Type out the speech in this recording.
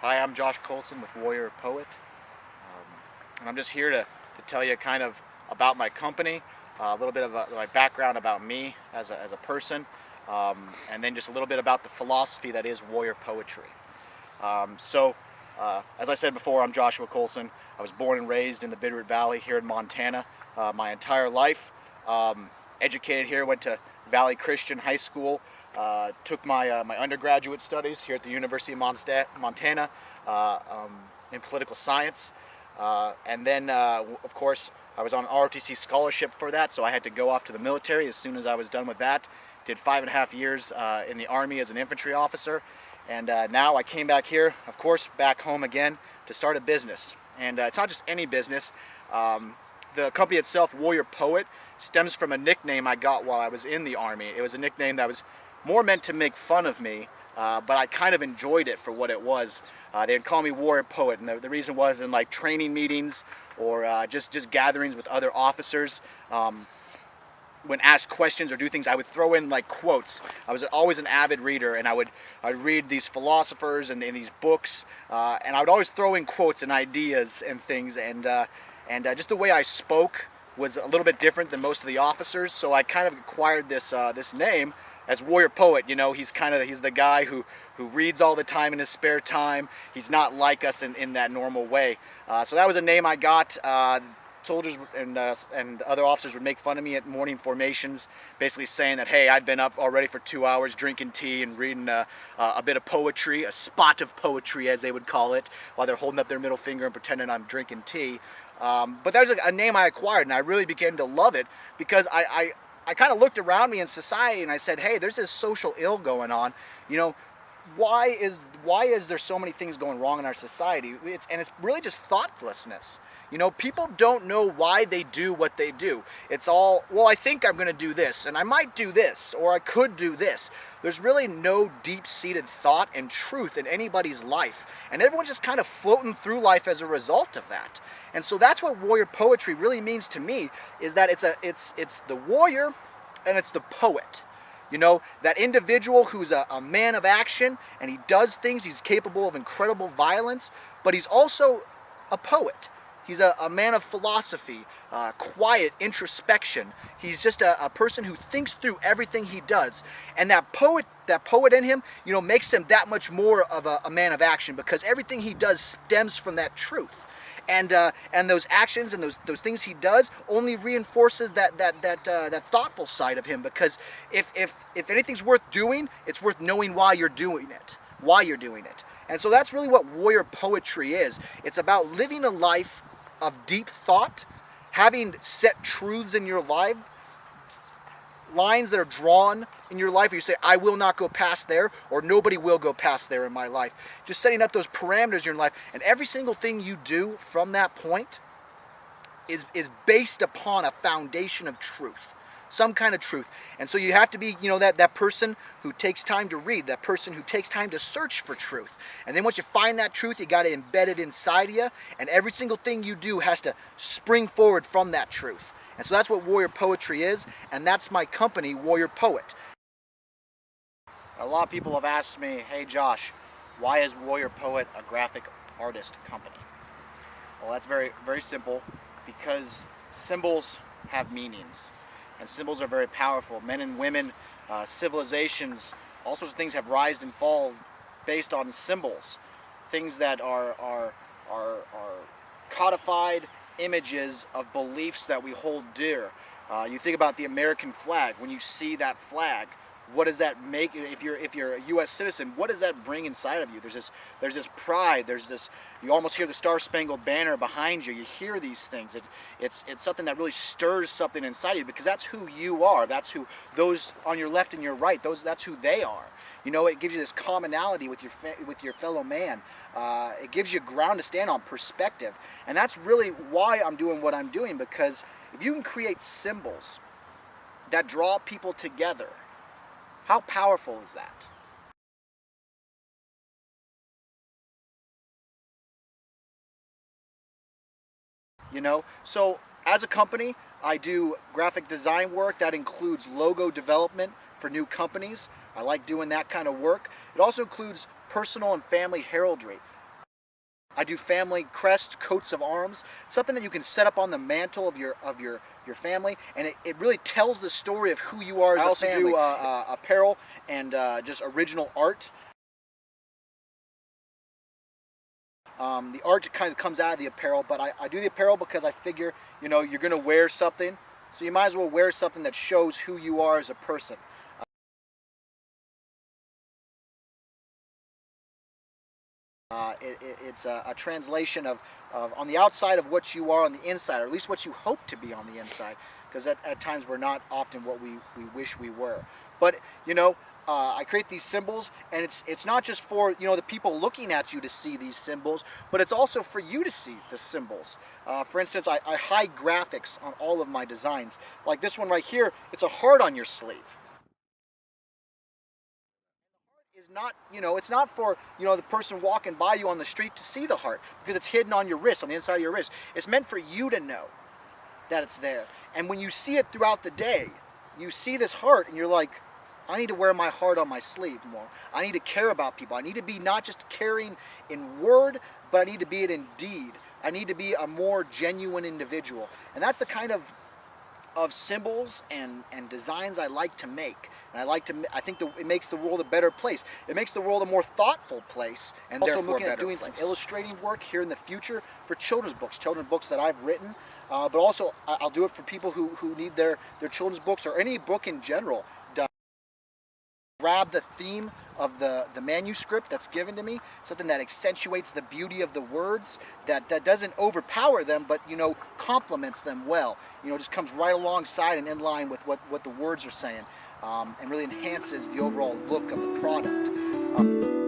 Hi, I'm Josh Colson with Warrior Poet, and I'm just here to tell you kind of about my company, a little bit of my background about me as a person, and then just a little bit about the philosophy that is warrior poetry. As I said before, I'm Joshua Colson. I was born and raised in the Bitterroot Valley here in Montana my entire life. Educated here, went to Valley Christian High School, took my undergraduate studies here at the University of Montana in political science, and then of course I was on an ROTC scholarship for that, so I had to go off to the military as soon as I was done with that. Did 5.5 years in the Army as an infantry officer, and now I came back here, of course, back home again to start a business. And it's not just any business. The company itself, Warrior Poet, stems from a nickname I got while I was in the Army. It was a nickname that was more meant to make fun of me, but I kind of enjoyed it for what it was. They'd call me Warrior Poet, and the reason was in like training meetings or just gatherings with other officers. When asked questions or do things, I would throw in like quotes. I was always an avid reader, and I'd read these philosophers and these books, and I would always throw in quotes and ideas and things, and just the way I spoke was a little bit different than most of the officers, so I kind of acquired this name as Warrior Poet. You know, he's the guy who reads all the time in his spare time. He's not like us in that normal way. So that was a name I got. Soldiers and other officers would make fun of me at morning formations, basically saying that, hey, I'd been up already for 2 hours drinking tea and reading a bit of poetry, a spot of poetry as they would call it, while they're holding up their middle finger and pretending I'm drinking tea. But that was a name I acquired, and I really began to love it because I kind of looked around me in society and I said, hey, there's this social ill going on. You know, why is there so many things going wrong in our society? It's really just thoughtlessness. You know, people don't know why they do what they do. It's all, well, I think I'm going to do this, and I might do this, or I could do this. There's really no deep-seated thought and truth in anybody's life, and everyone's just kind of floating through life as a result of that. And so that's what warrior poetry really means to me, is that it's the warrior and it's the poet. You know, that individual who's a man of action, and he does things, he's capable of incredible violence, but he's also a poet. He's a man of philosophy, quiet introspection. He's just a person who thinks through everything he does. And that poet in him, you know, makes him that much more of a man of action, because everything he does stems from that truth. And those actions and those things he does only reinforces that thoughtful side of him, because if anything's worth doing, it's worth knowing why you're doing it. And so that's really what warrior poetry is. It's about living a life of deep thought, having set truths in your life, lines that are drawn in your life where you say, I will not go past there, or nobody will go past there in my life. Just setting up those parameters in your life, and every single thing you do from that point is based upon a foundation of truth. Some kind of truth. And so you have to be, you know, that person who takes time to read, that person who takes time to search for truth. And then once you find that truth, you got to embed it inside of you, and every single thing you do has to spring forward from that truth. And so that's what warrior poetry is, and that's my company, Warrior Poet. A lot of people have asked me, hey Josh, why is Warrior Poet a graphic artist company? Well, that's very, very simple, because symbols have meanings. And symbols are very powerful. Men and women, civilizations, all sorts of things have risen and fallen based on symbols. Things that are codified images of beliefs that we hold dear. You think about the American flag. When you see that flag, what does that make? If you're a U.S. citizen, what does that bring inside of you? There's this pride. There's this. You almost hear the Star-Spangled Banner behind you. You hear these things. It's something that really stirs something inside you, because that's who you are. That's who those on your left and your right. That's who they are. You know, it gives you this commonality with your fellow man. It gives you ground to stand on, perspective, and that's really why I'm doing what I'm doing. Because if you can create symbols that draw people together, how powerful is that? You know, so as a company, I do graphic design work that includes logo development for new companies. I like doing that kind of work. It also includes personal and family heraldry. I do family crests, coats of arms, something that you can set up on the mantle of your family, and it really tells the story of who you are as a family. I also do apparel and just original art. The art kind of comes out of the apparel, but I do the apparel because I figure, you know, you're going to wear something, so you might as well wear something that shows who you are as a person. It's a translation of on the outside of what you are on the inside, or at least what you hope to be on the inside, because at times we're not often what we wish we were. But, you know, I create these symbols, and it's not just for, you know, the people looking at you to see these symbols, but it's also for you to see the symbols. For instance, I hide graphics on all of my designs. Like this one right here, it's a heart on your sleeve. Is not, you know, it's not for, you know, the person walking by you on the street to see the heart, because it's hidden on your wrist, on the inside of your wrist. It's meant for you to know that it's there. And when you see it throughout the day, you see this heart and you're like, I need to wear my heart on my sleeve more. I need to care about people. I need to be not just caring in word, but I need to be it in deed. I need to be a more genuine individual. And that's the kind of symbols and designs I like to make. And I think it makes the world a better place. It makes the world a more thoughtful place, and also looking at doing some illustrating work here in the future for children's books that I've written. But also I'll do it for people who need their children's books, or any book in general done. Grab the theme of the manuscript that's given to me, something that accentuates the beauty of the words, that doesn't overpower them, but, you know, complements them well. You know, just comes right alongside and in line with what the words are saying, and really enhances the overall look of the product.